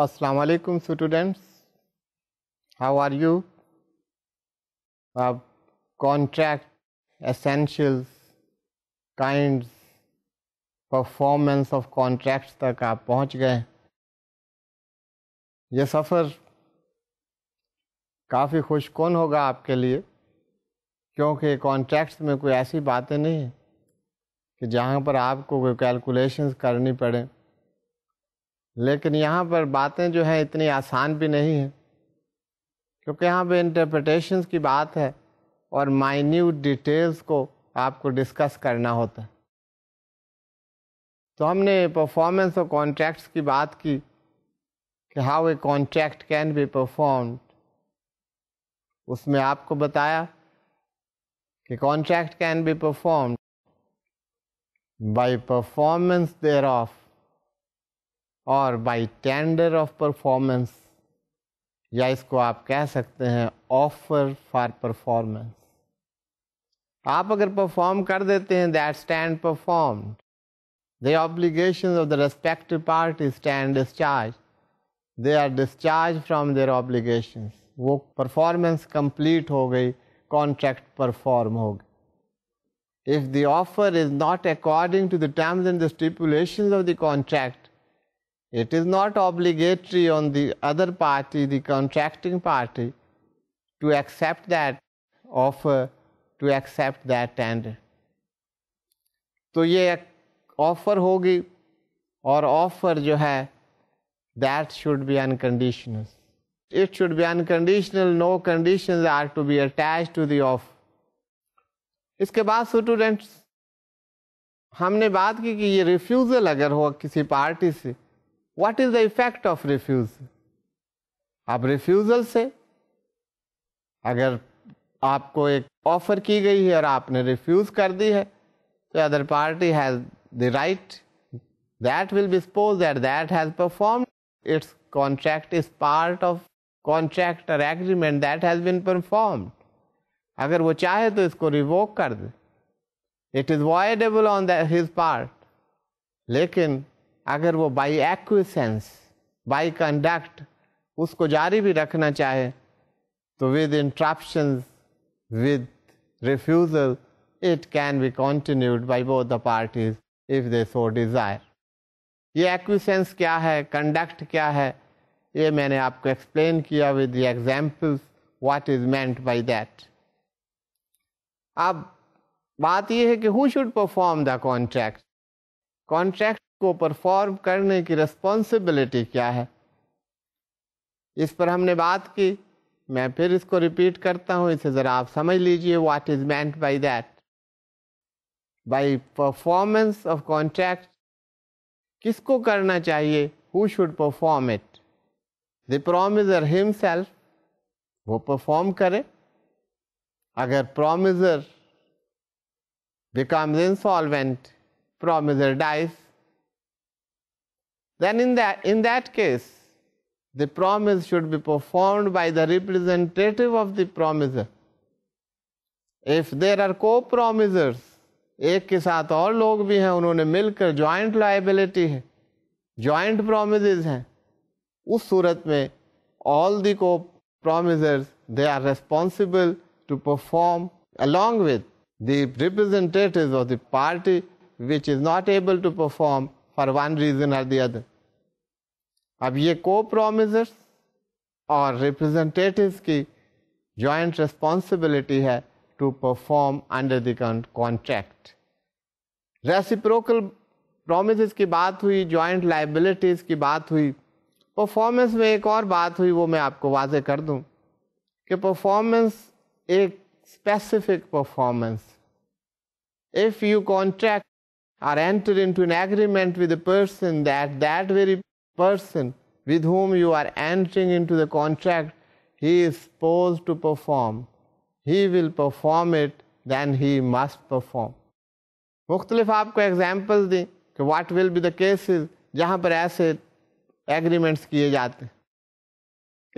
Assalamu alaikum students, how are you? Contract essentials, kinds, performance of contracts तक आप पहुंच गए। ये सफ़र काफ़ी खुशकुन होगा आपके लिए, क्योंकि कॉन्ट्रैक्ट्स में कोई ऐसी बातें नहीं हैं कि जहाँ पर आपको कोई कैलकुलेशंस करनी पड़े, लेकिन यहाँ पर बातें जो हैं इतनी आसान भी नहीं हैं, क्योंकि यहाँ पे इंटरप्रिटेशंस की बात है और माइन्यूट डिटेल्स को आपको डिस्कस करना होता है। तो हमने परफॉर्मेंस ऑफ कॉन्ट्रैक्ट्स की बात की कि how a contract can be performed. उसमें आपको बताया कि contract can be performed by performance thereof और बाय टेंडर ऑफ परफॉर्मेंस, या इसको आप कह सकते हैं ऑफर फॉर परफॉर्मेंस। आप अगर परफॉर्म कर देते हैं, that stand performed, the obligations of the respective party stand discharge, they are discharge from their obligations. वो परफॉर्मेंस कंप्लीट हो गई, कॉन्ट्रैक्ट परफॉर्म हो गई। If the offer is not according to the terms and the stipulations of the contract, it is not obligatory on the other party, the contracting party, to accept that offer, to accept that tender. तो ये एक offer होगी, और offer जो है that should be unconditional. It should be unconditional, no conditions are to be attached to the offer. इसके बाद students हमने बात की कि ये रिफ्यूज़ल अगर हो किसी पार्टी से, What is the effect of refusal? अब रिफ्यूज़ल से अगर आपको एक ऑफर की गई है और आपने रिफ्यूज़ कर दी है, तो other party has the right that will be suppose that has performed its contract is part of contract और agreement that has been performed. अगर वो चाहे तो इसको रिवोक कर दे, it is voidable on his part. लेकिन अगर वो बाई एक्विसेंस, बाई कंडक्ट उसको जारी भी रखना चाहे, तो with interruptions, with refusal, it can be continued by both the parties if they so Dzire. ये एक्विसेंस क्या है, कंडक्ट क्या है, ये मैंने आपको एक्सप्लेन किया with the examples what is meant by that. अब बात ये है कि who should perform the contract. Contract को परफॉर्म करने की रिस्पॉन्सिबिलिटी क्या है, इस पर हमने बात की। मैं फिर इसको रिपीट करता हूं, इसे ज़रा आप समझ लीजिए। What is meant by that. By performance of contract किसको करना चाहिए, who should perform it. The promisor himself, वो परफॉर्म करे। अगर promisor becomes insolvent, promisor dies, then in that case the promise should be performed by the representative of the promiser. If there are co-promisers, एक के साथ और लोग भी हैं, उन्होंने मिलकर joint liability है, joint promises हैं, उस सूरत में all the co-promisers they are responsible to perform along with the representatives of the party which is not able to perform for one reason or the other. अब ये को प्रोमिसर्स और representatives की जॉइंट रिस्पॉन्सिबिलिटी है to perform under the contract. Reciprocal promises की बात हुई, joint liabilities की बात हुई। परफॉर्मेंस में एक और बात हुई, वो मैं आपको वाजे कर दूं कि परफॉर्मेंस एक specific performance. If you contract or enter into an agreement with a person that very person with whom you are entering into the contract, he is supposed to perform, he will perform it, then he must perform. मुख्तलिफ आपको examples दी कि what will be the cases जहाँ पर ऐसे agreements किए जाते हैं।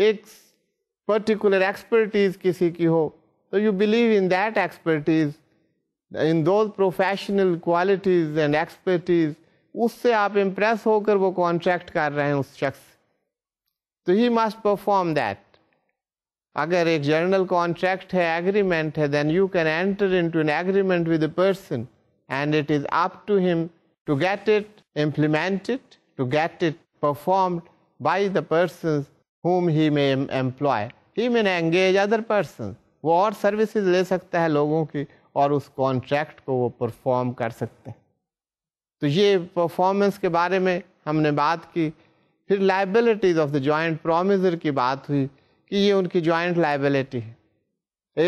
एक पर्टिकुलर एक्सपर्टीज किसी की हो, तो you believe in that expertise, in those professional qualities and expertise, उससे आप इम्प्रेस होकर वो कॉन्ट्रैक्ट कर रहे हैं उस शख्स। तो ही मस्ट परफॉर्म दैट। अगर एक जर्नल कॉन्ट्रैक्ट है, एग्रीमेंट है, then you can enter into an agreement with a person and it is up to him to get it implemented, to get it performed by the persons whom he may employ. He may engage other persons. वो और services ले सकता है लोगों की और उस contract को वो परफॉर्म कर सकते हैं। तो ये परफॉर्मेंस के बारे में हमने बात की। फिर liabilities of the joint promisor की बात हुई कि ये उनकी जॉइंट लाइबिलिटी है।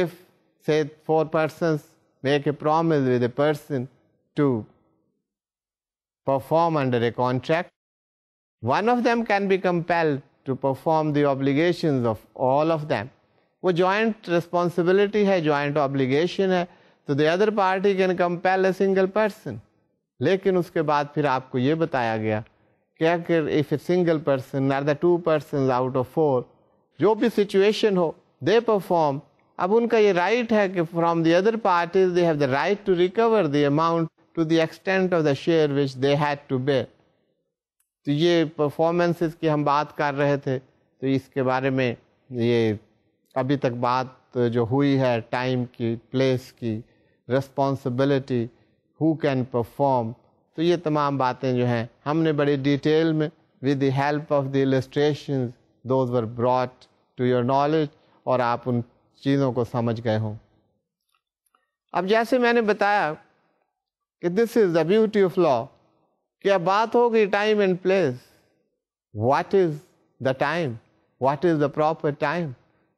इफ से 4 persons make a promise with a person to perform under a contract, one of them can be compelled to perform the obligations of all of them. वो joint responsibility है, joint obligation है, तो the other party can compel a single person. लेकिन उसके बाद फिर आपको ये बताया गया कि अगर if a single person or the 2 persons out of 4 जो भी situation हो they perform, अब उनका ये right है कि from the other parties they have the right to recover the amount to the extent of the share which they had to bear. तो ये परफॉर्मेंसेस की हम बात कर रहे थे, तो इसके बारे में ये अभी तक बात जो हुई है टाइम की, प्लेस की, रिस्पॉन्सिबिलिटी, हु कैन परफॉर्म, तो ये तमाम बातें जो हैं हमने बड़ी डिटेल में with the help of the illustrations those were brought to your knowledge और आप उन चीज़ों को समझ गए हों। अब जैसे मैंने बताया कि this is the beauty of law, कि अब बात होगी time and place. What is the time, what is the proper time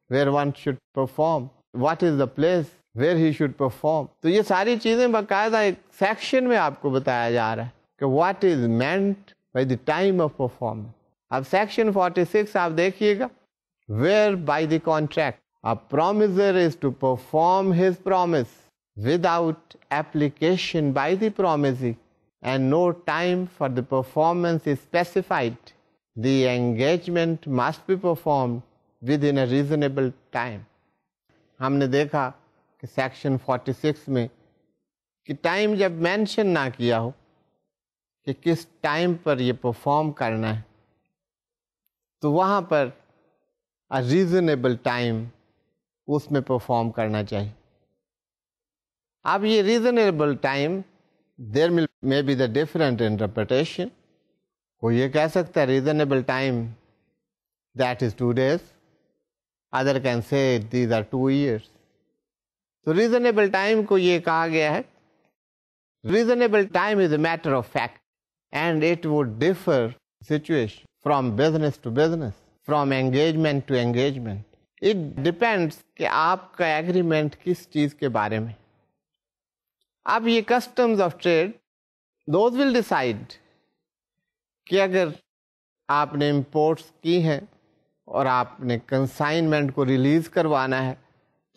where one should perform, what is the place where he should perform. तो ये सारी चीजें बाकायदा एक सेक्शन में आपको बताया जा रहा है कि what is meant by the time of performance. अब सेक्शन 46 आप देखिएगा, where by the contract a promisor is to perform his promise without application by the promisee and no time for the performance is specified, the engagement must be performed within a reasonable time. हमने देखा कि section 46 में कि time जब mention ना किया हो कि किस टाइम पर ये परफॉर्म करना है, तो वहाँ पर a reasonable time उसमें परफॉर्म करना चाहिए। अब ये reasonable time there may be the different interpretation. कोई ये कह सकता है reasonable time that is 2 days, other can say these are 2 years. तो reasonable time को ये कहा गया है, reasonable time is a matter of fact and it would differ situation from business to business, from engagement to engagement. It depends कि आपका agreement किस चीज़ के बारे में। अब ये customs of trade those will decide कि अगर आपने इंपोर्ट्स की हैं और आपने कंसाइनमेंट को रिलीज करवाना है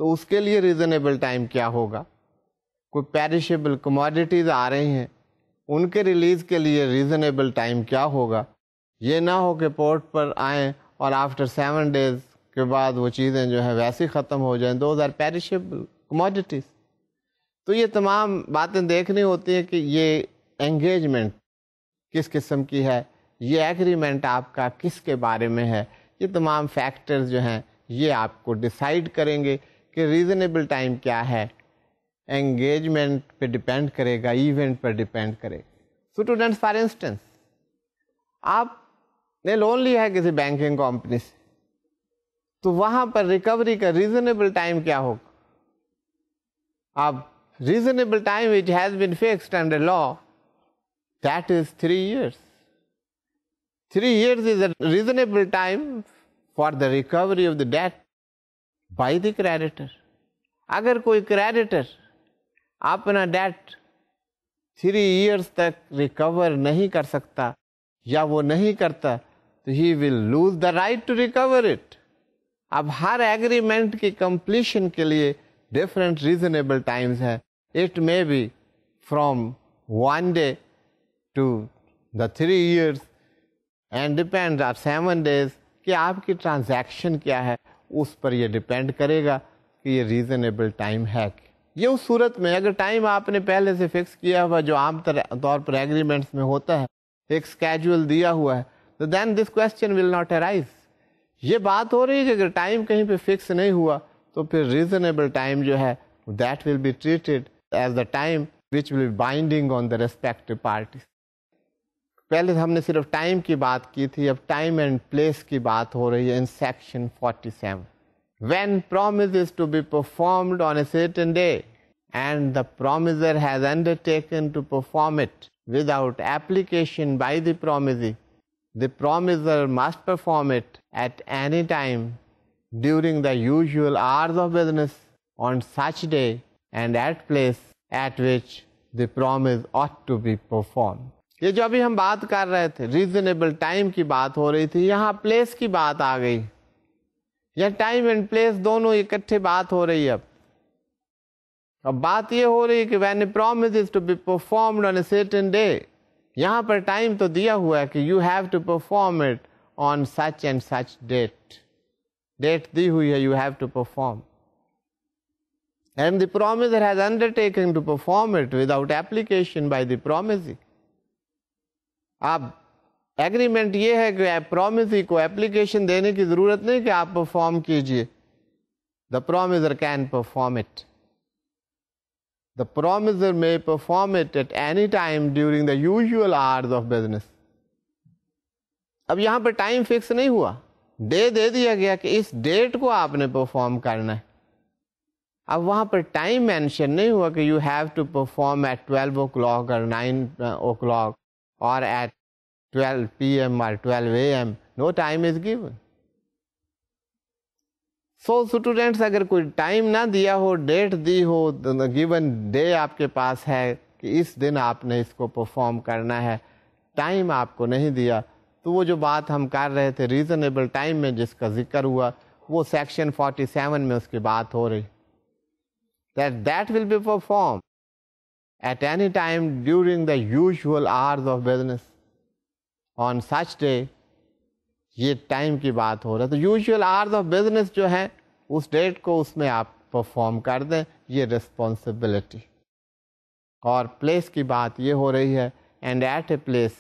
तो उसके लिए रीजनेबल टाइम क्या होगा। कोई पेरिशेबल कमोडिटीज आ रही हैं, उनके रिलीज के लिए रीजनेबल टाइम क्या होगा। ये ना हो कि पोर्ट पर आएँ और आफ्टर 7 days के बाद वो चीज़ें जो है वैसे ख़त्म हो जाएं। Those are perishable commodities. तो ये तमाम बातें देखनी होती है कि ये एंगेजमेंट किस किस्म की है, ये एग्रीमेंट आपका किसके बारे में है। ये तमाम फैक्टर्स जो हैं ये आपको डिसाइड करेंगे कि रीज़नेबल टाइम क्या है। एंगेजमेंट पे डिपेंड करेगा, इवेंट पर डिपेंड करेगा। स्टूडेंट्स फॉर इंस्टेंस, आपने लोन लिया है किसी बैंकिंग कंपनी से, तो वहाँ पर रिकवरी का रीज़नेबल टाइम क्या होगा। अब reasonable time which has been fixed under law, that is 3 years. 3 years is a reasonable time for the recovery of the debt by the creditor. अगर कोई creditor अपना debt 3 years तक recover नहीं कर सकता या वो नहीं करता, तो he will lose the right to recover it. अब हर एग्रीमेंट की कंप्लीशन के लिए डिफरेंट रीजनेबल टाइम्स है। It may be from 1 day to the 3 years and depends on 7 days कि आपकी ट्रांजैक्शन क्या है, उस पर यह डिपेंड करेगा कि ये रीजनेबल टाइम है। ये उस सूरत में अगर टाइम आपने पहले से फिक्स किया हुआ जो आम तौर पर एग्रीमेंट्स में होता है, एक स्केड्यूल दिया हुआ है, तो then this question will not arise ये बात हो रही है कि अगर टाइम कहीं पे फिक्स नहीं हुआ तो फिर रीजनेबल टाइम जो है that will be treated as the time which will be binding on the respective parties. पहले हमने सिर्फ टाइम की बात की थी, अब टाइम एंड प्लेस की बात हो रही है इन section 47। When promise is to be performed on a certain day and the promiser has undertaken to perform it without application by the promisee, the promiser must perform it at any time during the usual hours of business on such day and at place at which the promise ought to be performed. ये जो अभी हम बात कर रहे थे reasonable time की बात हो रही थी, यहाँ प्लेस की बात आ गई। यह टाइम एंड प्लेस दोनों इकट्ठे बात हो रही है। अब बात ये हो रही है कि when a promise is to be performed on a certain day, यहां पर टाइम तो दिया हुआ है कि you have to perform it on such and such date. Date दी हुई है, you have to perform, and the promisor has undertaken to perform it without application by the promisee. अब एग्रीमेंट ये है कि प्रॉमिसी को एप्लीकेशन देने की जरूरत नहीं कि आप परफॉर्म कीजिए। The promiser can perform it. The promiser may perform it at any time during the usual hours of business. अब यहां पर टाइम फिक्स नहीं हुआ, डे दे दिया गया कि इस डेट को आपने परफॉर्म करना है। अब वहां पर टाइम मेंशन नहीं हुआ कि you have to perform at 12 o'clock और 9 o'clock और at 12 p.m. or 12 a.m. No time is given. So students, अगर कोई टाइम ना दिया हो, डेट दी हो, गिवन डे आपके पास है कि इस दिन आपने इसको परफॉर्म करना है, टाइम आपको नहीं दिया, तो वो जो बात हम कर रहे थे रीजनेबल टाइम में जिसका जिक्र हुआ वो सेक्शन 47 में उसकी बात हो रही, that will be performed at any time during the usual hours of business on such day। ये टाइम की बात हो रहा है, तो यूजुअल आवर्स ऑफ बिजनेस जो है उस डेट को उसमें आप परफॉर्म कर दें, ये रिस्पॉन्सिबिलिटी। और प्लेस की बात ये हो रही है, and at a place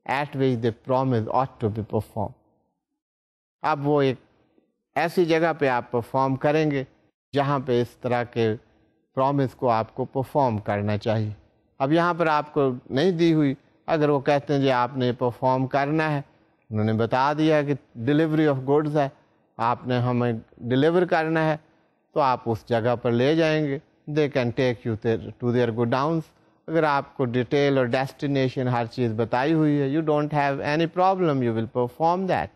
at which the promise ought to be perform. अब वो एक ऐसी जगह पे आप परफॉर्म करेंगे जहाँ पे इस तरह के प्रॉमिस को आपको परफॉर्म करना चाहिए। अब यहाँ पर आपको नहीं दी हुई, अगर वो कहते हैं जी आपने परफॉर्म करना है, उन्होंने बता दिया कि डिलीवरी ऑफ गुड्स है, आपने हमें डिलीवर करना है, तो आप उस जगह पर ले जाएंगे। They can take you to their godowns. अगर आपको डिटेल और डेस्टिनेशन हर चीज़ बताई हुई है, you don't have any problem, you will perform that.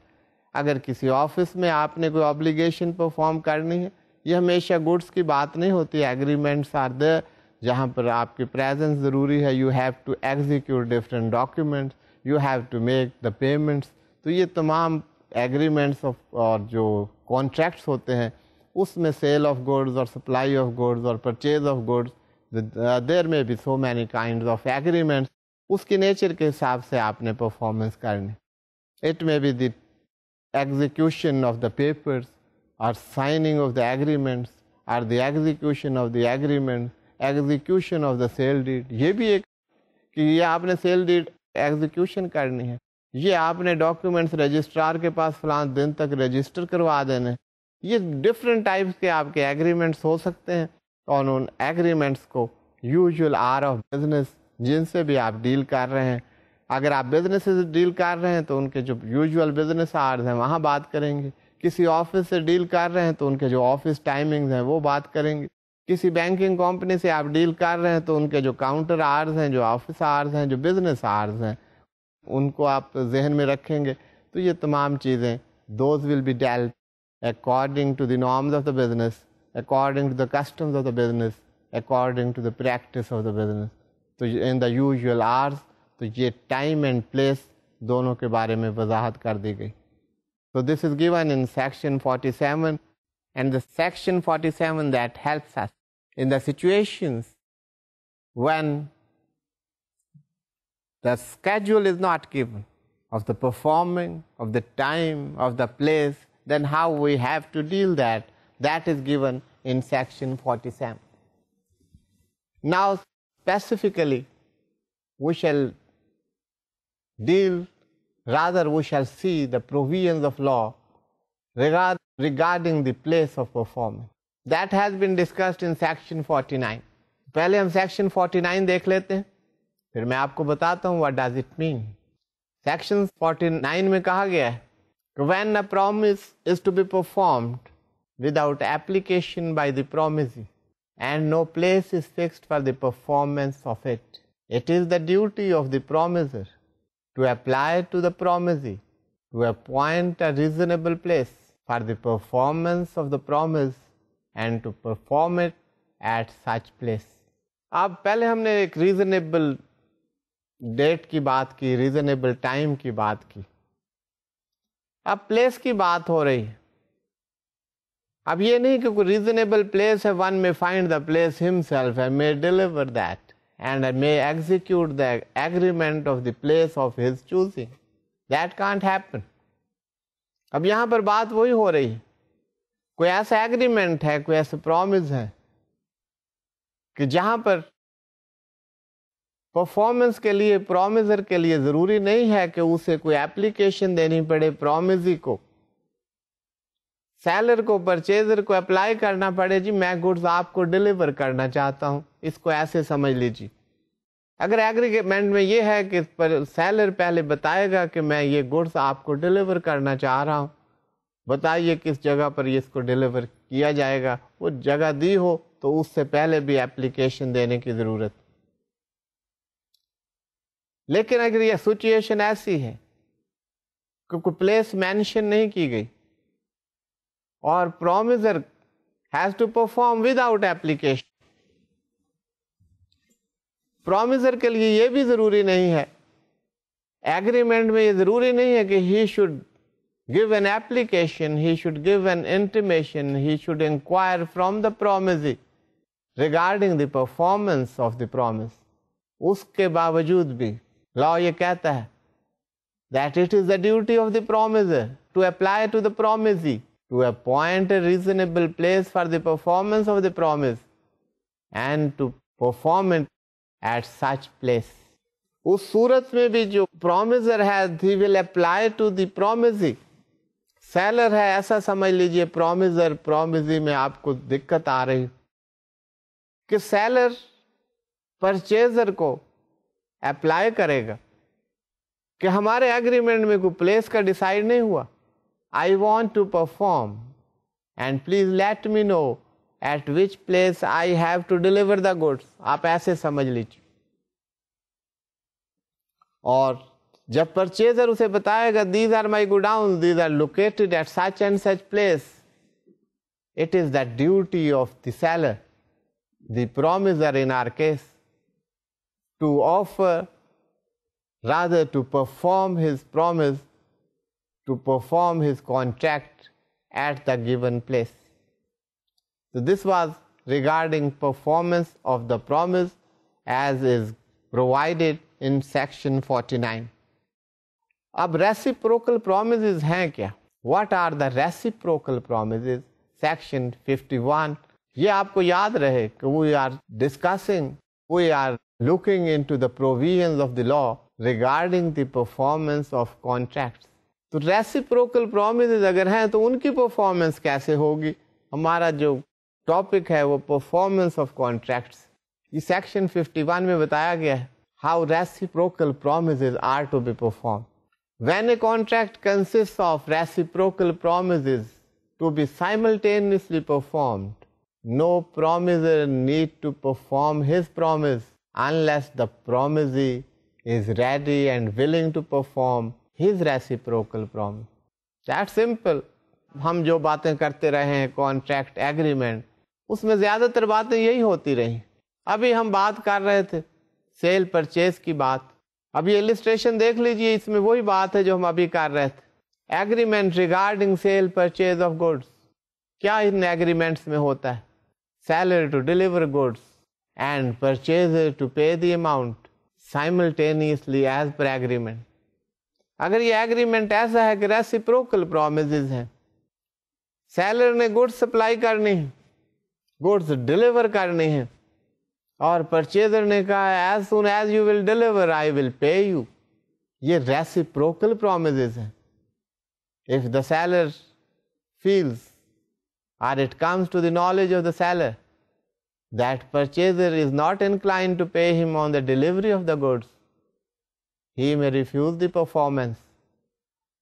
अगर किसी ऑफिस में आपने कोई ऑब्लिगेशन परफॉर्म करनी है, ये हमेशा गुड्स की बात नहीं होती, एग्रीमेंट्स आर देयर जहाँ पर आपकी प्रेजेंस ज़रूरी है। You have to execute different documents, you have to make the payments. तो ये तमाम एग्रीमेंट्स और जो कॉन्ट्रैक्ट्स होते हैं उसमें सेल ऑफ गुड्स और सप्लाई ऑफ गुड्स और परचेज ऑफ गुड्स, देयर में be so many kinds of agreements. उसकी नेचर के हिसाब से आपने परफॉर्मेंस करनी। It may be the execution of the papers or signing of the agreements or the execution of the agreement, execution of the sale deed। ये भी एक कि ये आपने सेल डीड एग्जीक्यूशन करनी है, ये आपने डॉक्यूमेंट्स रजिस्ट्रार के पास फलां दिन तक रजिस्टर करवा देने। ये डिफरेंट टाइप्स के आपके एग्रीमेंट्स हो सकते हैं, और उन एग्रीमेंट्स को यूजुअल आवर ऑफ बिजनेस जिनसे भी आप डील कर रहे हैं, अगर आप बिजनेस से डील कर रहे हैं तो उनके जो यूजुअल बिजनेस आवर्स हैं वहाँ बात करेंगे। किसी ऑफिस से डील कर रहे हैं तो उनके जो ऑफिस टाइमिंग्स हैं वो बात करेंगे। किसी बैंकिंग कंपनी से आप डील कर रहे हैं तो उनके जो काउंटर आवर्स हैं, जो ऑफिस आवर्स हैं, जो बिजनेस आवर्स हैं, उनको आप जहन में रखेंगे। तो ये तमाम चीज़ें those will be dealt according to the norms of the business, according to the customs of the business, according to the practice of the business. तो इन द यूजुअल आवर्स, तो ये टाइम एंड प्लेस दोनों के बारे में वजाहत कर दी गई। तो this is given in section 47, and the section 47 that helps us in the situations when the schedule is not given of the performing of the time of the place, then how we have to deal that is given in section 47. Now specifically we shall deal, rather we shall see the provisions of law regarding the place of performance. That has been discussed in section 49. पहले हम section 49 देख लेते हैं, फिर मैं आपको बताता हूँ what does it mean. Section 49 में कहा गया है कि when a promise is to be performed without application by the promisee and no place is fixed for the performance of it, it is the duty of the promiser to apply to the promisee to appoint a reasonable place for the performance of the promise and to perform it at such place. अब पहले हमने एक reasonable date की बात की, reasonable time की बात की, अब प्लेस की बात हो रही है. अब ये नहीं कि कोई रीजनेबल प्लेस है, वन में find the place himself and may deliver that and may execute the agreement of the place of his choosing. That can't happen. अब यहां पर बात वही हो रही है, कोई ऐसा एग्रीमेंट है, कोई ऐसा प्रॉमिस है कि जहां पर परफॉर्मेंस के लिए प्रॉमिसर के लिए जरूरी नहीं है कि उसे कोई एप्लीकेशन देनी पड़े, प्रॉमिसी को, सेलर को, परचेजर को अप्लाई करना पड़े, जी मैं गुड्स आपको डिलीवर करना चाहता हूं, इसको ऐसे समझ लीजिए. अगर एग्रीमेंट में ये है कि सेलर पहले बताएगा कि मैं ये गुड्स आपको डिलीवर करना चाह रहा हूं, बताइए किस जगह पर ये इसको डिलीवर किया जाएगा, वो जगह दी हो तो उससे पहले भी एप्लीकेशन देने की जरूरत. लेकिन अगर यह सिचुएशन ऐसी है कि कोई प्लेस मेंशन नहीं की गई और promisor has to perform without application, promisor के लिए यह भी जरूरी नहीं है, एग्रीमेंट में यह जरूरी नहीं है कि he should give an application, he should give an intimation, he should inquire from the promisee regarding the performance of the promise. उसके बावजूद भी लॉ ये कहता है that it is the duty of the promiser to apply to the promisee to appoint a reasonable place for the performance of the promise and to perform it at such place. उस सूरत में भी जो promiser है, he will apply to the promisee. Seller है, ऐसा समझ लीजिए promiser, promisee में आपको दिक्कत आ रही कि सेलर परचेजर को अप्लाई करेगा कि हमारे एग्रीमेंट में कोई प्लेस का डिसाइड नहीं हुआ, I want to perform and please let me know at which place I have to deliver the goods. आप ऐसे समझ लीजिए. और जब परचेजर उसे बताएगा these are my godown, these are located at such and such place, it is the duty of the seller, the promisor in our case, to offer, rather to perform his promise, to perform his contract at the given place. So this was regarding performance of the promise as is provided in section 49. अब reciprocal promises हैं क्या? What are the reciprocal promises? Section 51. ये आपको याद रहे कि we are discussing, we are looking into the provisions of the law regarding the performance of contracts. तो reciprocal promises अगर हैं तो उनकी performance कैसे होगी? हमारा जो टॉपिक है वो performance of contracts. ये section 51 में बताया गया है how reciprocal promises are to be performed. When a contract consists of reciprocal promises to be simultaneously performed, no promiser need to perform his promise unless the promisee is ready and willing to perform his reciprocal promise. That's simple. हम जो बातें करते रहे हैं contract agreement, उसमें ज्यादातर बातें यही होती रही. अभी हम बात कर रहे थे सेल परचेज की बात. अब ये इलिस्ट्रेशन देख लीजिए, इसमें वही बात है जो हम अभी कर रहे थे. Agreement regarding sale purchase of goods. क्या इन एग्रीमेंट्स में होता है? Seller to deliver goods and purchaser to pay the amount simultaneously as per agreement. अगर ये एग्रीमेंट ऐसा है कि रेसिप्रोकल प्रोमिसेस हैं, सेलर ने गुड्स सप्लाई करनी है, गुड्स डिलीवर करनी है, और परचेजर ने कहा as soon as you will deliver I will pay you, ये रेसिप्रोकल प्रोमिसेस हैं. If the seller feels or it comes to the knowledge of the seller that purchaser is not inclined to pay him on the delivery of the goods, he may refuse the performance.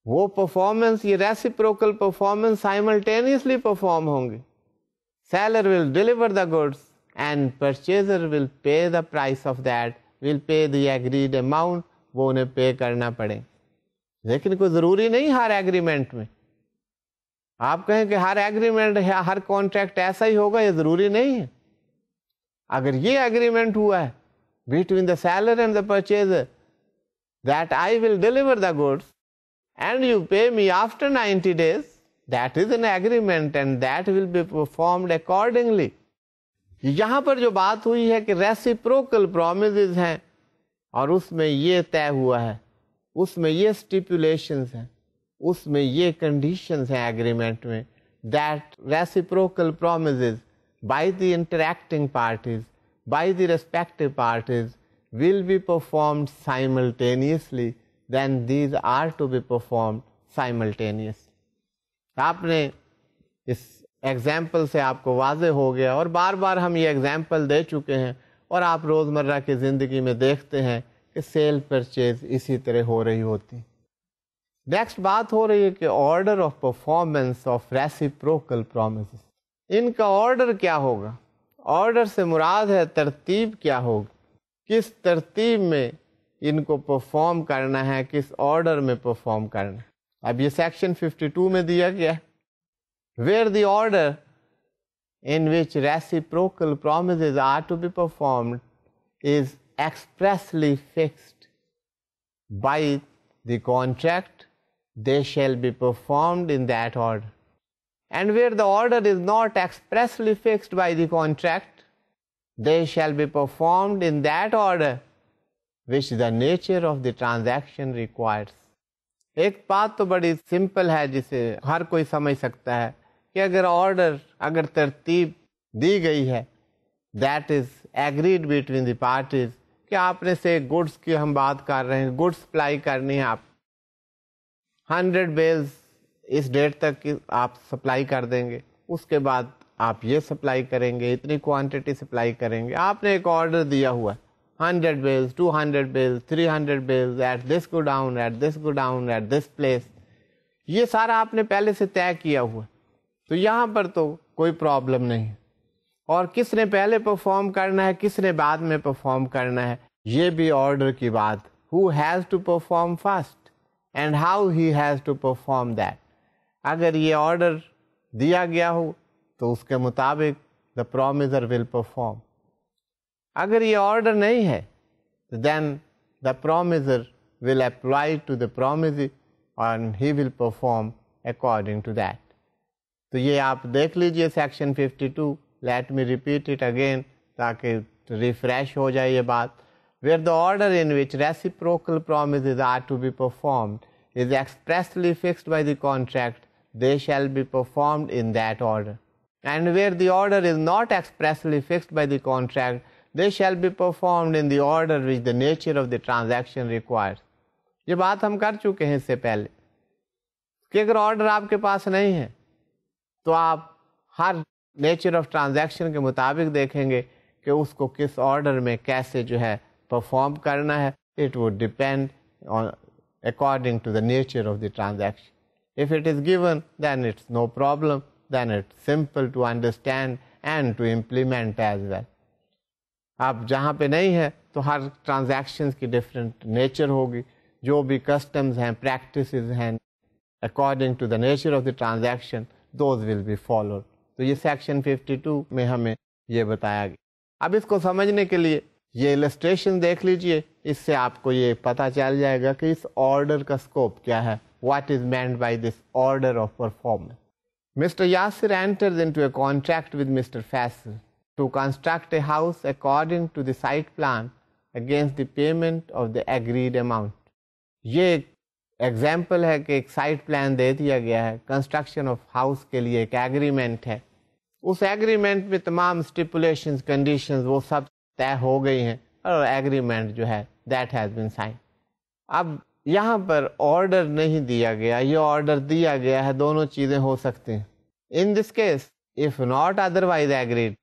वो performance, ये reciprocal performance simultaneously perform होंगे. Seller will deliver the goods and purchaser will pay the price of that, will pay the agreed amount, वो उन्हें पे करना पड़े. लेकिन कोई ज़रूरी नहीं हर एग्रीमेंट में. आप कहें कि हर एग्रीमेंट या हर कॉन्ट्रैक्ट ऐसा ही होगा, ये ज़रूरी नहीं है. अगर ये एग्रीमेंट हुआ है between the seller and the purchaser that I will deliver the goods and you pay me after 90 days, that is an agreement and that will be performed accordingly. यहाँ पर जो बात हुई है कि reciprocal promises हैं और उसमें ये तय हुआ है, उसमें ये stipulations हैं, उसमें ये conditions हैं agreement में, that reciprocal promises by the interacting parties, by the respective parties will be performed simultaneously, then these are to be performed simultaneously. आपने इस एग्जाम्पल से आपको वाज़े हो गया और बार बार हम ये एग्जाम्पल दे चुके हैं और आप रोज़मर्रा की ज़िंदगी में देखते हैं कि सेल परचेज इसी तरह हो रही होती. नेक्स्ट बात हो रही है कि order of performance of reciprocal promises. इनका ऑर्डर क्या होगा? ऑर्डर से मुराद है तरतीब क्या होगी, किस तरतीब में इनको परफॉर्म करना है, किस ऑर्डर में परफॉर्म करना है. अब ये सेक्शन 52 में दिया गया है. Where the order in which reciprocal promises are to be performed is expressly fixed by the contract, they shall be performed in that order. And where the order is not expressly fixed by the contract, they shall be performed in that order which the nature of the transaction requires. एक बात तो बड़ी simple है जिसे हर कोई समझ सकता है कि अगर तरतीब दी गई है, that is agreed between the parties, कि आपने से गुड्स की हम बात कर रहे हैं, गुड्स सप्लाई करनी है, आप 100 बेल्स इस डेट तक आप सप्लाई कर देंगे, उसके बाद आप ये सप्लाई करेंगे, इतनी क्वांटिटी सप्लाई करेंगे. आपने एक ऑर्डर दिया हुआ है 100 bales, 200 bales, 300 bales at this godown, at this godown, at this place. ये सारा आपने पहले से तय किया हुआ, तो यहाँ पर तो कोई प्रॉब्लम नहीं. और किसने पहले परफॉर्म करना है, किसने बाद में परफॉर्म करना है, ये भी ऑर्डर की बात. Who has to perform first and how he has to perform that. अगर ये ऑर्डर दिया गया हो तो उसके मुताबिक द प्रॉमिसर विल परफॉर्म. अगर ये ऑर्डर नहीं है तो then the promisor will apply to the promise and he will perform according to that. तो ये आप देख लीजिए section 52. Let me repeat it again ताकि रिफ्रेश हो जाए ये बात. Where the order in which reciprocal promises are to be performed is expressly fixed by the contract, they shall be performed in that order. And where the order is not expressly fixed by the contract, they shall be performed in the order which the nature of the transaction requires. ये बात हम कर चुके हैं इससे पहले कि अगर ऑर्डर आपके पास नहीं है तो आप हर नेचर ऑफ ट्रांजैक्शन के मुताबिक देखेंगे कि उसको किस ऑर्डर में कैसे जो है परफॉर्म करना है. It would depend on according to the nature of the transaction. If it is given, then it's no problem, then it's simple to understand and to implement as well. अब जहाँ पे नहीं है तो हर transactions की different nature होगी, जो भी customs हैं, practices हैं, according to the nature of the transaction, those will be followed. तो ये section 52 में हमें ये बताया गया. अब इसको समझने के लिए ये इलस्ट्रेशन देख लीजिए, इससे आपको ये पता चल जाएगा कि इस ऑर्डर का स्कोप क्या है. What is meant by this order of performance. Mister Yasir enters into a contract with mister Faisal to construct a house according to the site plan against the payment of the agreed amount. ये example है कि एक site plan दे दिया गया है, construction of house के लिए एक एग्रीमेंट है. उस एग्रीमेंट में तमाम स्टिपुलेशंस, कंडीशंस वो सब तय हो गई हैं और एग्रीमेंट जो है दैट हैज़ बीन साइन. अब यहाँ पर ऑर्डर नहीं दिया गया, ये ऑर्डर दिया गया है, दोनों चीज़ें हो सकती हैं। इन this case if not otherwise agreed,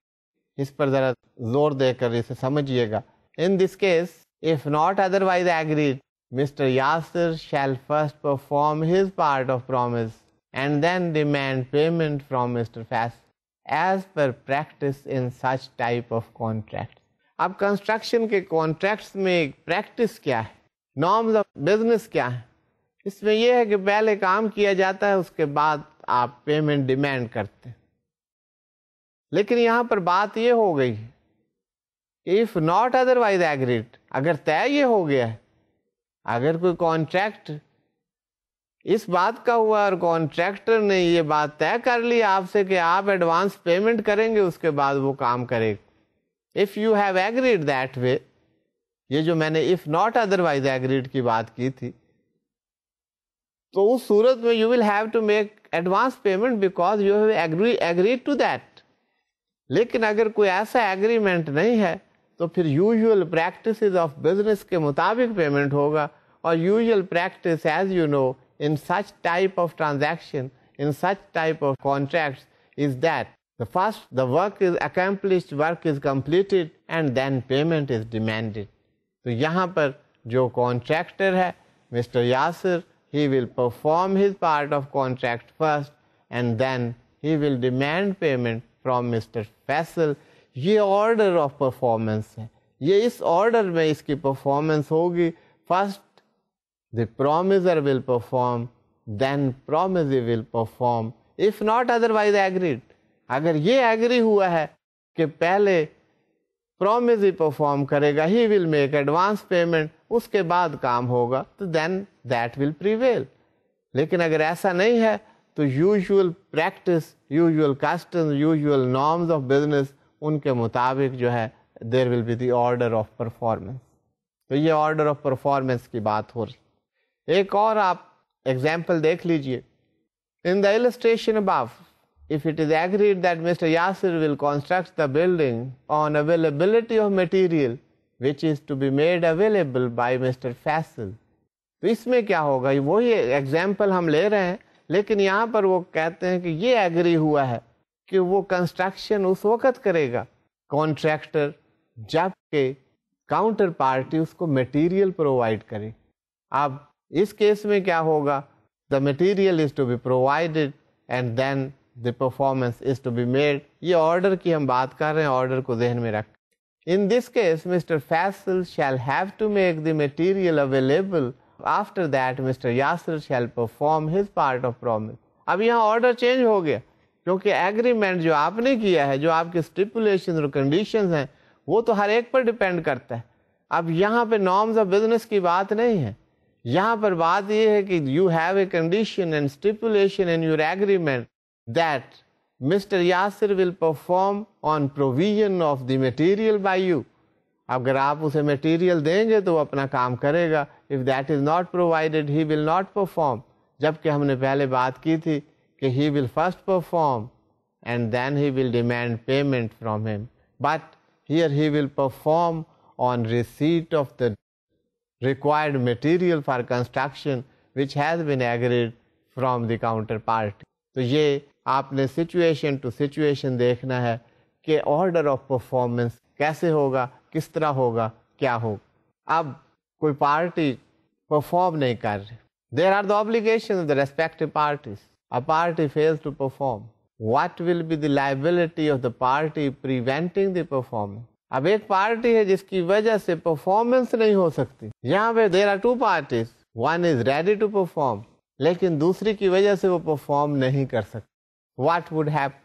इस पर ज़रा जोर देकर इसे समझिएगा। इन this case if not otherwise agreed, Mr. Yasir shall first perform his part of promise and then demand payment from Mr. Faisal as per practice in such type of contracts. अब construction के contracts में practice क्या है, norms of business क्या है? इसमें यह है कि पहले काम किया जाता है, उसके बाद आप पेमेंट डिमांड करते हैं। लेकिन यहाँ पर बात यह हो गई कि इफ नॉट अदरवाइज एग्रीड, अगर तय ये हो गया है, अगर कोई कॉन्ट्रैक्ट इस बात का हुआ और कॉन्ट्रैक्टर ने ये बात तय कर ली आपसे कि आप एडवांस पेमेंट करेंगे, उसके बाद वो काम करेगा। If you have agreed that way, ये जो मैंने इफ नॉट अदरवाइज एग्रीड की बात की थी, तो उस सूरत में you will have to make advance payment because you have agreed to that. लेकिन अगर कोई ऐसा एग्रीमेंट नहीं है तो फिर यूजुअल प्रैक्टिसेस ऑफ बिजनेस के मुताबिक पेमेंट होगा। और usual practice as you know in such type of transaction, in such type of contracts is that the work is accomplished, work is completed and then payment is demanded. तो यहाँ पर जो contractor है mister Yasir, he will perform his part of contract first and then he will demand payment from Mr. Faisal. ये order of performance है, ये इस order में इसकी परफॉर्मेंस होगी। First the promisor will perform, then promisee will perform if not otherwise agreed. अगर ये agree हुआ है कि पहले प्रोमिसरी परफॉर्म करेगा, he will make advance payment, उसके बाद काम होगा, तो देन दैट विल प्रिवेल। लेकिन अगर ऐसा नहीं है तो usual practice, usual customs, usual norms of business, उनके मुताबिक जो है there will be the order of performance. तो ये ऑर्डर ऑफ परफॉर्मेंस की बात हो रही। एक और आप एग्जाम्पल देख लीजिए। In the illustration above, if it is agreed that Mr. Yasir will construct the building on availability of material which is to be made available by Mr. Faisal, तो इसमें क्या होगा, वही एग्जाम्पल हम ले रहे हैं, लेकिन यहाँ पर वो कहते हैं कि ये एग्री हुआ है कि वो कंस्ट्रक्शन उस वक्त करेगा कॉन्ट्रैक्टर जबकि काउंटर पार्टी उसको मटेरियल प्रोवाइड करे। अब इस केस में क्या होगा, the material is to be provided and then the performance is to be made. ये ऑर्डर की हम बात कर रहे हैं, ऑर्डर को ध्यान में रख। In this case mister Faisal shall have to make the material available, after that mister Yasir shall perform his part of promise. अब यहाँ ऑर्डर चेंज हो गया, क्योंकि एग्रीमेंट जो आपने किया है, जो आपके स्टिपुलेशन और कंडीशंस हैं, वो तो हर एक पर डिपेंड करता है। अब यहाँ पे नॉर्म्स ऑफ बिजनेस की बात नहीं है, यहाँ पर बात ये है कि you have a condition and stipulation in your agreement that Mr. Yasir will perform on provision of the material by you. अगर आप उसे मटेरियल देंगे तो वो अपना काम करेगा। If that is not provided, he will not perform. जबकि हमने पहले बात की थी कि he will first perform and then he will demand payment from him. But here he will perform on receipt of the required material for construction which has been agreed from the counterparty. तो ये आपने situation to situation देखना है कि order of performance कैसे होगा, किस तरह होगा, क्या होगा। अब कोई पार्टी परफॉर्म नहीं कर रही, there are the obligations of the respective parties. A party fails to perform, what will be the liability of the party preventing the performance. अब एक पार्टी है जिसकी वजह से परफॉर्मेंस नहीं हो सकती। यहाँ पे there are two parties, one is ready to perform, लेकिन दूसरी की वजह से वो परफॉर्म नहीं कर सकती। What would happen?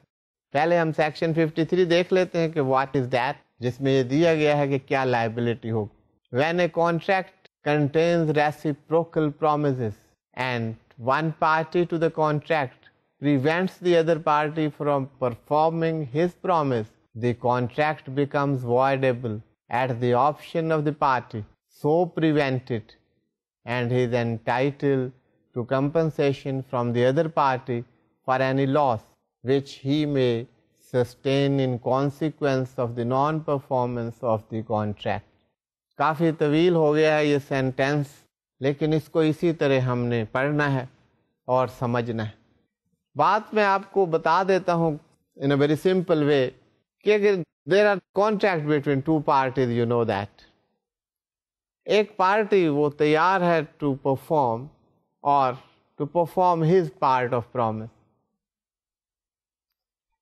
पहले हम सेक्शन 53 देख लेते हैं कि what is that, जिसमें ये दिया गया है कि क्या लायबिलिटी होगी। When a contract contains reciprocal promises and one party to the contract prevents the other party from performing his promise, the contract becomes voidable at the option of the party so prevented, and he is entitled to compensation from the other party for any loss which he may sustain in consequence of the non-performance of the contract. काफ़ी तवील हो गया है ये sentence, लेकिन इसको इसी तरह हमने पढ़ना है और समझना है। बात मैं आपको बता देता हूँ इन अ वेरी सिंपल वे कि अगर there are contract between two parties, you know that एक पार्टी वो तैयार है टू परफॉर्म और to perform his part of promise,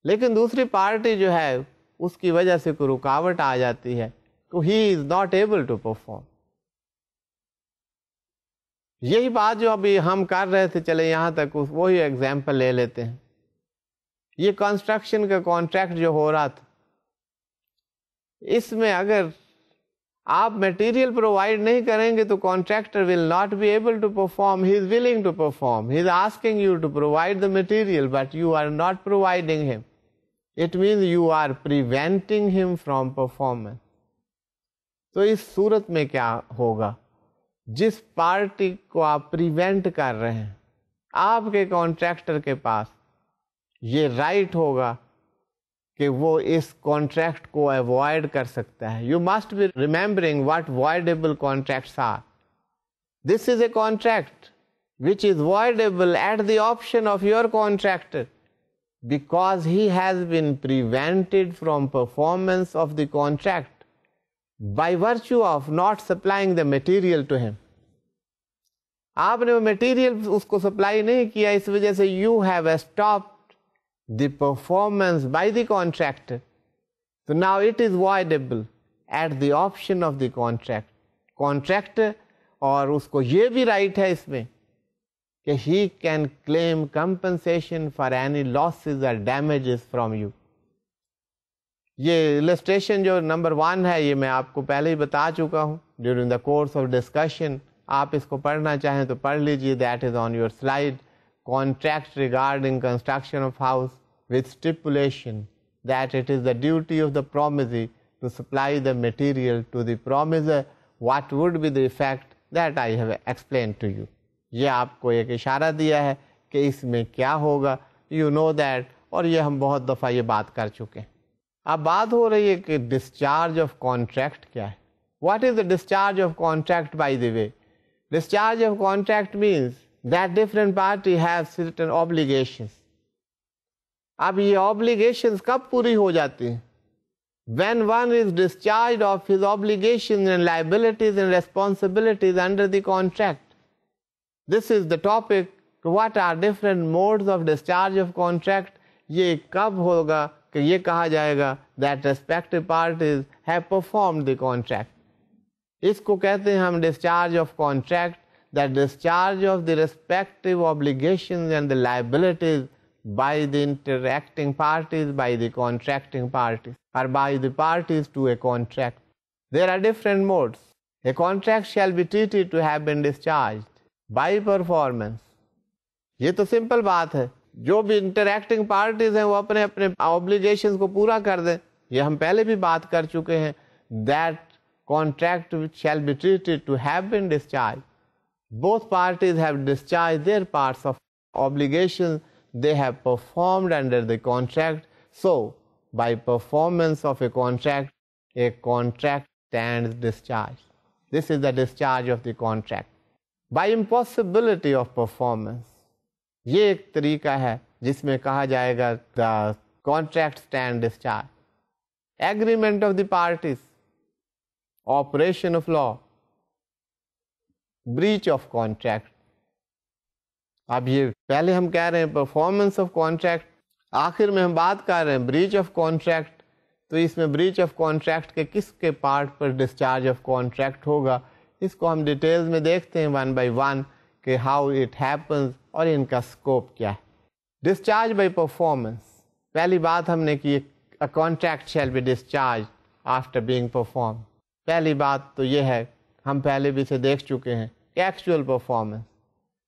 लेकिन दूसरी पार्टी जो है उसकी वजह से कोई रुकावट आ जाती है तो he is not able to perform. यही बात जो अभी हम कर रहे थे, चले यहां तक वही एग्जाम्पल ले लेते हैं। ये कंस्ट्रक्शन का कॉन्ट्रैक्ट जो हो रहा था, इसमें अगर आप मटेरियल प्रोवाइड नहीं करेंगे तो contractor will not be able to perform. He is willing to perform, he is asking you to provide the material but you are not providing him. It means you are preventing him from performance. तो इस सूरत में क्या होगा, जिस party को आप prevent कर रहे हैं, आपके कॉन्ट्रैक्टर के पास ये राइट होगा कि वो इस कॉन्ट्रैक्ट को अवॉइड कर सकता है। You must be remembering what voidable contracts are. This is a contract which is voidable at the option of your contractor because he has been prevented from performance of the contract by virtue of not supplying the material to him. आपने वो material उसको supply नहीं किया, इस वजह से you have stopped the performance by the contractor. So now it is voidable at the option of the contractor और उसको ये भी राइट है इसमें कि he can claim compensation for any losses or damages from you. ये illustration जो number 1 है, ये मैं आपको पहले ही बता चुका हूँ during the course of discussion. आप इसको पढ़ना चाहें तो पढ़ लीजिए, that is on your slide. Contract regarding construction of house with stipulation that it is the duty of the promisee to supply the material to the promiser. What would be the effect that I have explained to you. ये आपको एक इशारा दिया है कि इसमें क्या होगा, यू नो दैट, और ये हम बहुत दफ़ा ये बात कर चुके हैं। अब बात हो रही है कि डिस्चार्ज ऑफ कॉन्ट्रैक्ट क्या है। What is the discharge of contract by the way? Discharge of contract means that different party have certain obligations. अब ये ऑब्लिगेशंस कब पूरी हो जाती हैं? When one is discharged of his obligations and liabilities and responsibilities under the contract. This is the topic. What are different modes of discharge of contract? ये कब होगा कि ये कहा जाएगा that respective parties have performed the contract. इसको कहते हैं हम discharge of contract, that discharge of the respective obligations and the liabilities by the interacting parties, by the contracting parties, or by the parties to a contract. There are different modes. A contract shall be treated to have been discharged by performance. ये तो simple बात है, जो भी interacting parties हैं वो अपने अपने ऑब्लिगेशंस को पूरा कर दें। ये हम पहले भी बात कर चुके हैं। That contract shall be treated to have been discharged. Both parties have discharged their parts of obligations they have performed under the contract. So by performance of a contract stands discharged. This is the discharge of the contract. By impossibility of performance, ये एक तरीका है जिसमें कहा जाएगा the contract stand discharged. Agreement of the parties, operation of law, breach of contract. अब ये पहले हम कह रहे हैं परफॉर्मेंस ऑफ कॉन्ट्रैक्ट, आखिर में हम बात कर रहे हैं ब्रीच ऑफ कॉन्ट्रैक्ट। तो इसमें ब्रीच ऑफ कॉन्ट्रैक्ट के किसके पार्ट पर डिस्चार्ज ऑफ कॉन्ट्रैक्ट होगा, इसको हम डिटेल्स में देखते हैं 1 by 1 कि हाउ इट हैपन्स और इनका स्कोप क्या है। डिस्चार्ज बाय परफॉर्मेंस, पहली बात हमने की a contract shall be discharge after being perform. पहली बात तो ये है, हम पहले भी इसे देख चुके हैं, actual performance.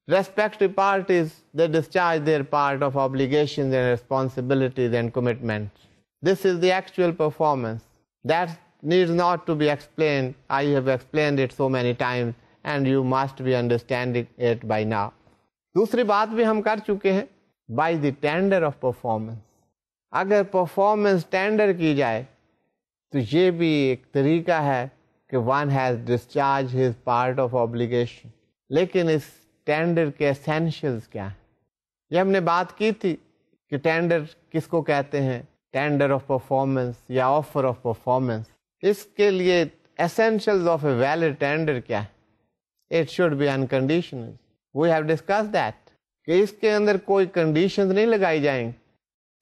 Respective parties, they discharge their part of obligations and responsibilities and commitments. This is the actual performance. That needs not to be explained. I have explained it so many times and you must be understanding it by now. दूसरी बात भी हम कर चुके हैं, by the tender of performance. अगर performance tender की जाए तो ये भी एक तरीका है कि one has discharged his part of obligation. लेकिन इस टेंडर के एसेंशियल्स क्या है? ये हमने बात की थी कि टेंडर किसको कहते हैं, टेंडर ऑफ परफॉर्मेंस या ऑफर ऑफ परफॉर्मेंस। इसके लिए essentials of a valid tender क्या है? It should be unconditional. We have discuss that कि इसके अंदर कोई कंडीशंस नहीं लगाई जाएंगी।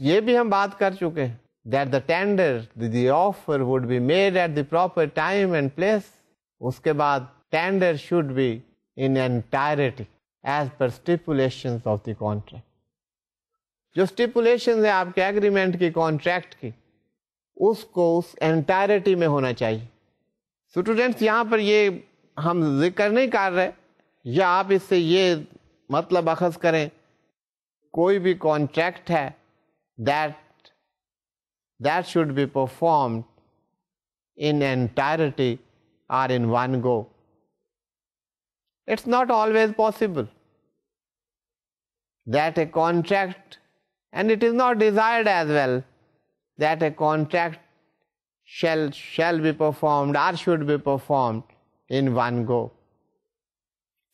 ये भी हम बात कर चुके हैं that the tender, the offer would be made at the proper time and place. उसके बाद tender should be in entirety as per stipulations of the contract. जो stipulations है आपके एग्रीमेंट की, कॉन्ट्रैक्ट की, उसको उस entirety में होना चाहिए। स्टूडेंट्स, यहाँ पर ये हम जिक्र नहीं कर रहे, या आप इससे ये मतलब अखज़ करें, कोई भी कॉन्ट्रैक्ट है that should be performed in entirety or in one go. It's not always possible that a contract, and it is not desired as well, that a contract shall be performed or should be performed in one go.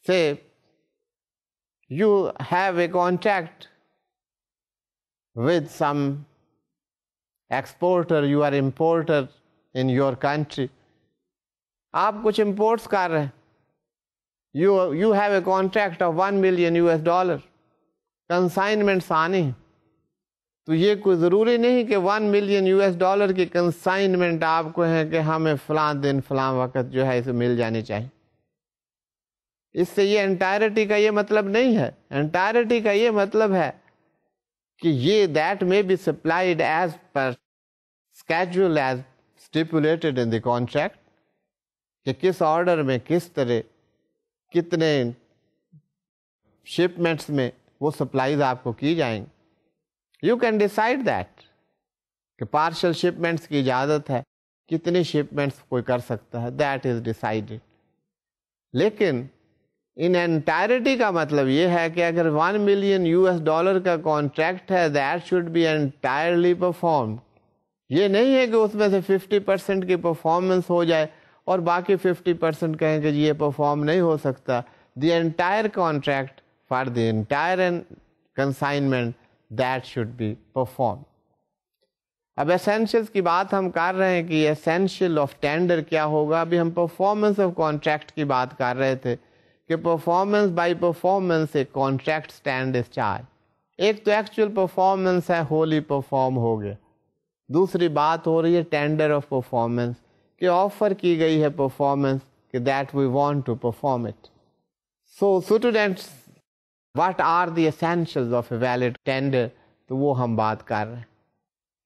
Say you have a contract with some exporter, you are importer in your country, आप कुछ imports कर रहे हैं, you have a contract of $1 million, consignments आनी है, तो ये कोई ज़रूरी नहीं कि $1 million की कंसाइनमेंट आपको है कि हमें फ़लाँ दिन फ़लाँ वक़्त जो है इसे मिल जानी चाहिए। इससे ये एंटायरिटी का ये मतलब नहीं है। एंटायरिटी का ये मतलब है कि ये that may be supplied as per schedule as stipulated in the contract, कि किस ऑर्डर में किस तरह कितने शिपमेंट्स में वो सप्लाईज आपको की जाएंगी। यू कैन डिसाइड दैट कि पार्शल शिपमेंट्स की इजाज़त है, कितनी शिपमेंट्स कोई कर सकता है, दैट इज डिसाइडेड। लेकिन इन एंटायरिटी का मतलब ये है कि अगर $1 million का कॉन्ट्रैक्ट है, that should be entirely perform. ये नहीं है कि उसमें से 50% की परफॉर्मेंस हो जाए और बाकी 50% कहें कि ये परफॉर्म नहीं हो सकता। The entire contract for the entire consignment that should be perform. अब एसेंशियल्स की बात हम कर रहे हैं कि एसेंशियल ऑफ टेंडर क्या होगा। अभी हम परफॉर्मेंस ऑफ कॉन्ट्रैक्ट की बात कर रहे थे कि performance by performance a contract stand discharge. एक तो एक्चुअल परफॉर्मेंस है, होली परफॉर्म हो गया। दूसरी बात हो रही है टेंडर ऑफ परफॉर्मेंस, कि ऑफर की गई है परफॉर्मेंस कि that we want to perform it. So students, what are the essentials of a valid tender, तो वो हम बात कर रहे हैं।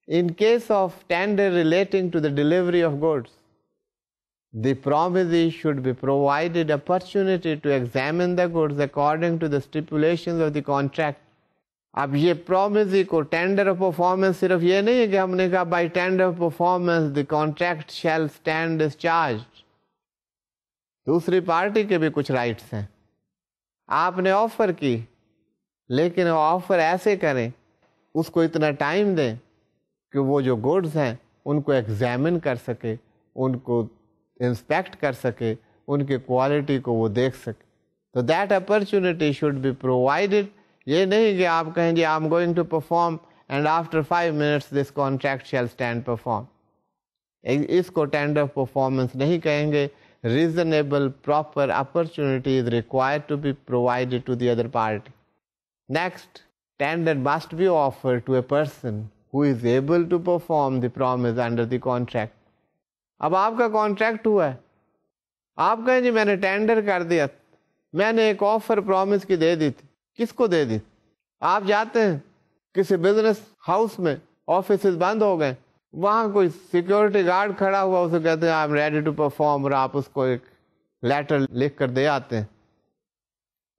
In case of tender relating to the delivery of goods, the promisee should be provided opportunity to examine the goods according to the stipulations of the contract. अब ये promisee को टेंडर ऑफ परफॉर्मेंस सिर्फ ये नहीं है कि हमने कहा by tender of performance the contract shall stand discharged. दूसरी पार्टी के भी कुछ राइट्स हैं। आपने ऑफर की, लेकिन ऑफर ऐसे करें, उसको इतना टाइम दें कि वो जो गुड्स हैं उनको एग्जामिन कर सके, उनको इंस्पेक्ट कर सके, उनके क्वालिटी को वो देख सके। तो that opportunity should be provided. ये नहीं कि आप कहें जी I am going to perform and after 5 minutes this contract shall stand perform. इसको टेंडर ऑफ परफॉर्मेंस नहीं कहेंगे। Reasonable proper opportunity is required to be provided to the other party. Next, tender must be offered to a person who is able to perform the promise under the contract. अब आपका contract हुआ है, आप कहें जी मैंने tender कर दिया, मैंने एक ऑफर प्रॉमिस की दे दी थी। किसको दे दी? आप जाते हैं किसी बिजनेस हाउस में, ऑफिस बंद हो गए, वहां कोई सिक्योरिटी गार्ड खड़ा हुआ, उसे कहते हैं I am ready to perform, और आप उसको एक लेटर लिख कर दे आते हैं।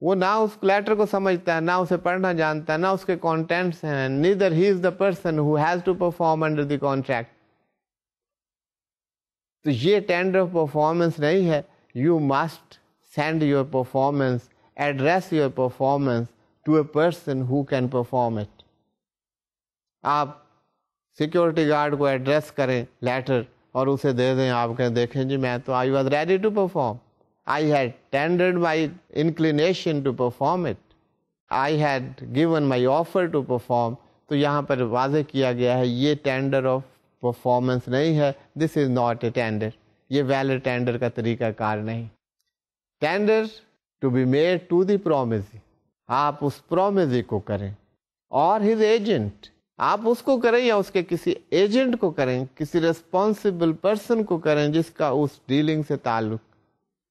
वो ना उस लेटर को समझता है, ना उसे पढ़ना जानता है, ना उसके कंटेंट्स हैं। Neither he is the person who has to perform under the contract. तो ये टेंडर ऑफ परफॉर्मेंस नहीं है। You must send your performance, address your performance to a person who can perform it. आप security guard को address करें letter और उसे दे दें, आप कहें देखें जी मैं तो I was ready to perform, I had tendered my inclination to perform it. I had given my offer to perform. तो यहाँ पर वाज़े किया गया है ये टेंडर ऑफ परफॉर्मेंस नहीं है. This is not a tender. ये वैलिड टेंडर का तरीक़ाकार नहीं. Tender to be made to the promisee, आप उस प्रोमिसी को करें, और हिज एजेंट, आप उसको करें या उसके किसी एजेंट को करें, किसी रिस्पॉन्सिबल पर्सन को करें जिसका उस डीलिंग से ताल्लुक.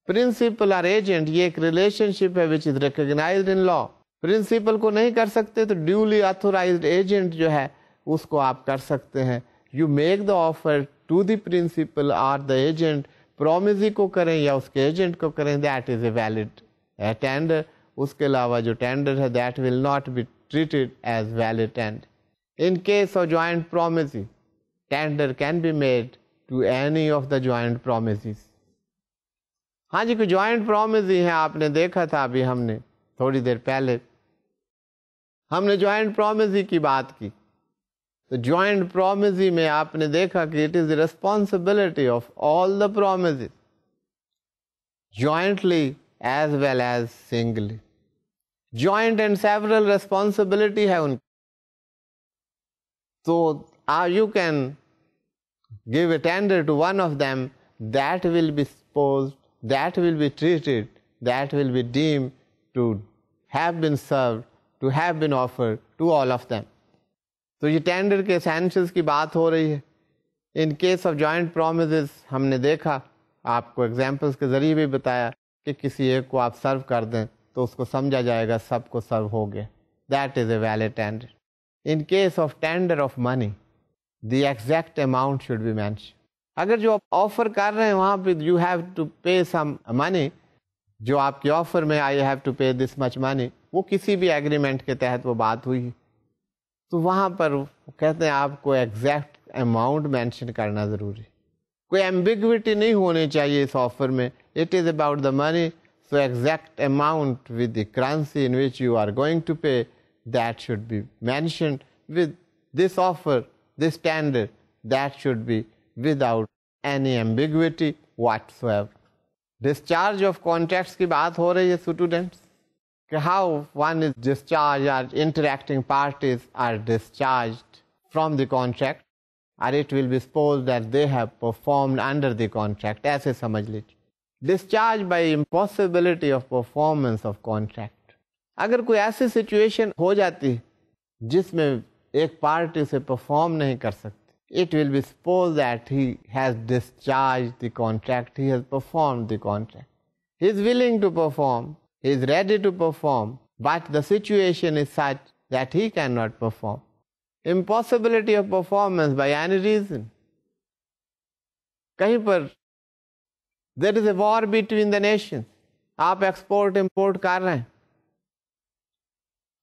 प्रिंसिपल और एजेंट ये एक रिलेशनशिप है which is recognized in law. Principle को नहीं कर सकते तो ड्यूली ऑथोराइज्ड एजेंट जो है उसको आप कर सकते हैं. You make the offer to the principal और द एजेंट, प्रोमिसी को करें या उसके एजेंट को करें, that is a valid tender. उसके अलावा जो टेंडर है that will not be treated as valid tender. In case of joint promisee, tender can be made to any of the joint promisees. हाँ जी, कोई जॉइंट प्रोमिसी है, आपने देखा था अभी हमने थोड़ी देर पहले हमने जॉइंट प्रोमिसी की बात की. तो जॉइंट प्रोमिसी में आपने देखा कि it is the responsibility of all the promises jointly as well as singly. Joint and several responsibility है उनकी. तो you can give a tender to one of them, that will be supposed, that will be treated, that will be deemed to have been served, to have been offered to all of them. तो ये tender के essentials की बात हो रही है. इन case of joint promises हमने देखा, आपको एग्जांपल्स के जरिए भी बताया कि किसी एक को आप सर्व कर दें तो उसको समझा जाएगा सबको सर्व हो गया. That is a valid tender. In case of tender of money, the exact amount should be mention. अगर जो आप ऑफर कर रहे हैं वहाँ पे यू हैव टू पे सम मनी, जो आपके ऑफर में आई हैव टू पे दिस मच मनी, वो किसी भी एग्रीमेंट के तहत वो बात हुई, तो वहाँ पर कहते हैं आपको एग्जैक्ट अमाउंट मेंशन करना ज़रूरी. कोई एम्बिग्विटी नहीं होनी चाहिए इस ऑफर में. It is about the money, so exact amount with the currency in which you are going to pay, that should be mentioned with this offer, this tender, that should be without any ambiguity whatsoever. Discharge of contracts की बात हो रही है students, कि how one is discharged or interacting parties are discharged from the contract, or it will be supposed that they have performed under the contract. ऐसे समझ लीजिए. Discharge by impossibility of performance of contract. अगर कोई ऐसी situation हो जाती है जिसमें एक पार्टी से परफॉर्म नहीं कर सकती, it will be suppose that he has discharge the contract, he has perform the contract, he is willing to perform, he is ready to perform, but the situation is such that he can not perform. Impossibility of performance by any reason. कहीं पर there is a war between the nations, आप export import कर रहे हैं,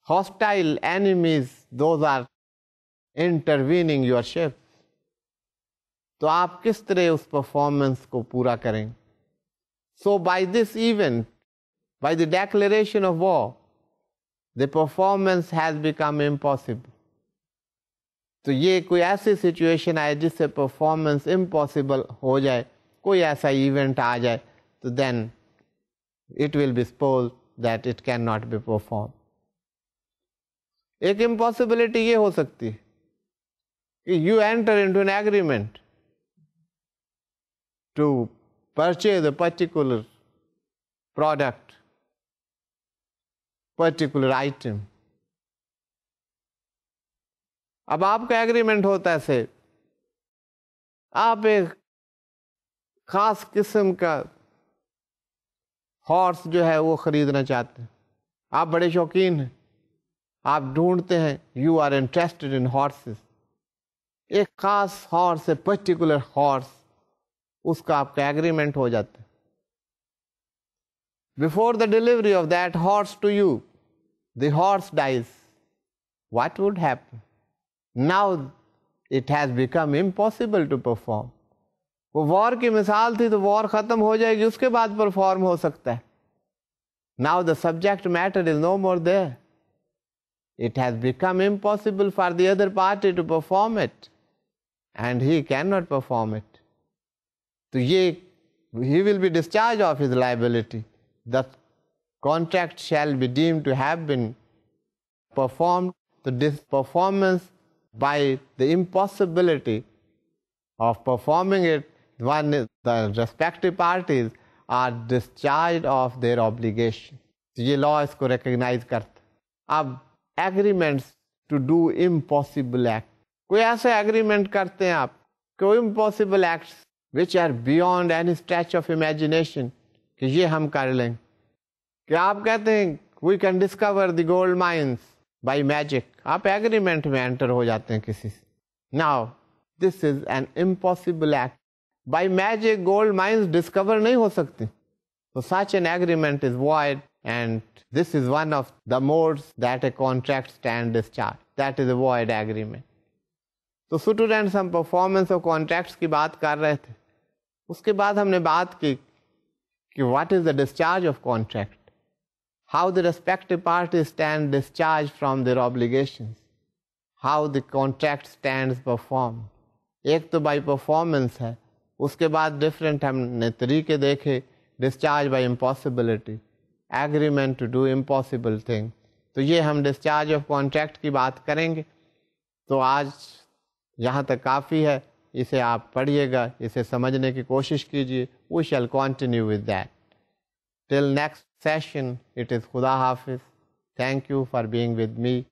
hostile enemies, those are intervening your ships, तो आप किस तरह उस परफॉर्मेंस को पूरा करेंगे. So by this event, by the declaration of war, the performance has become impossible. तो ये कोई ऐसी सिचुएशन आए जिससे परफॉर्मेंस इम्पॉसिबल हो जाए, कोई ऐसा इवेंट आ जाए, तो then it will be supposed that it cannot be performed. एक इम्पॉसिबिलिटी ये हो सकती है कि you enter into an agreement to purchase a particular product, particular item. अब आपका एग्रीमेंट होता है से आप एक खास किस्म का हॉर्स जो है वो खरीदना चाहते हैं, आप बड़े शौकीन हैं, आप ढूंढते हैं, you are interested in horses, एक खास हॉर्स है, पर्टिकुलर हॉर्स, उसका आपका एग्रीमेंट हो जाता है. Before the delivery of that horse to you, the horse dies. What would happen? Now it has become impossible to perform. वो वॉर की मिसाल थी, तो वॉर खत्म हो जाएगी, उसके बाद परफॉर्म हो सकता है. Now the subject matter is no more there. It has become impossible for the other party to perform it, and he cannot perform it. तो ये he will be discharged of his liability. The contract shall be deemed to have been performed. So this performance, by the impossibility of performing it, the respective parties are discharged of their obligation. तो ये law इसको recognize करता। अब agreements to do impossible act, कोई ऐसे agreement करते हैं आप, कोई impossible acts which are beyond any stretch of imagination कि ये हम कर लेंगे। कि आप कहते हैं we can discover the gold mines by magic, आप एग्रीमेंट में एंटर हो जाते हैं किसी से। Now this is an impossible act, by magic gold mines discover नहीं हो सकती, तो such an agreement is void and this is one of the modes that a contract stand discharge, that is a void agreement. तो students हम performance of contracts की बात कर रहे थे, उसके बाद हमने बात की कि what is the discharge of contract, how the respective party stand discharge from their obligations, how the contract stands perform. एक तो बाय परफॉर्मेंस है, उसके बाद डिफरेंट हमने तरीके देखे, discharge by impossibility, agreement to do impossible thing. तो ये हम डिस्चार्ज ऑफ कॉन्ट्रैक्ट की बात करेंगे। तो आज यहाँ तक काफ़ी है, इसे आप पढ़िएगा, इसे समझने की कोशिश कीजिए। We shall continue with that till next session. It is खुदा हाफिज़। Thank you for being with me.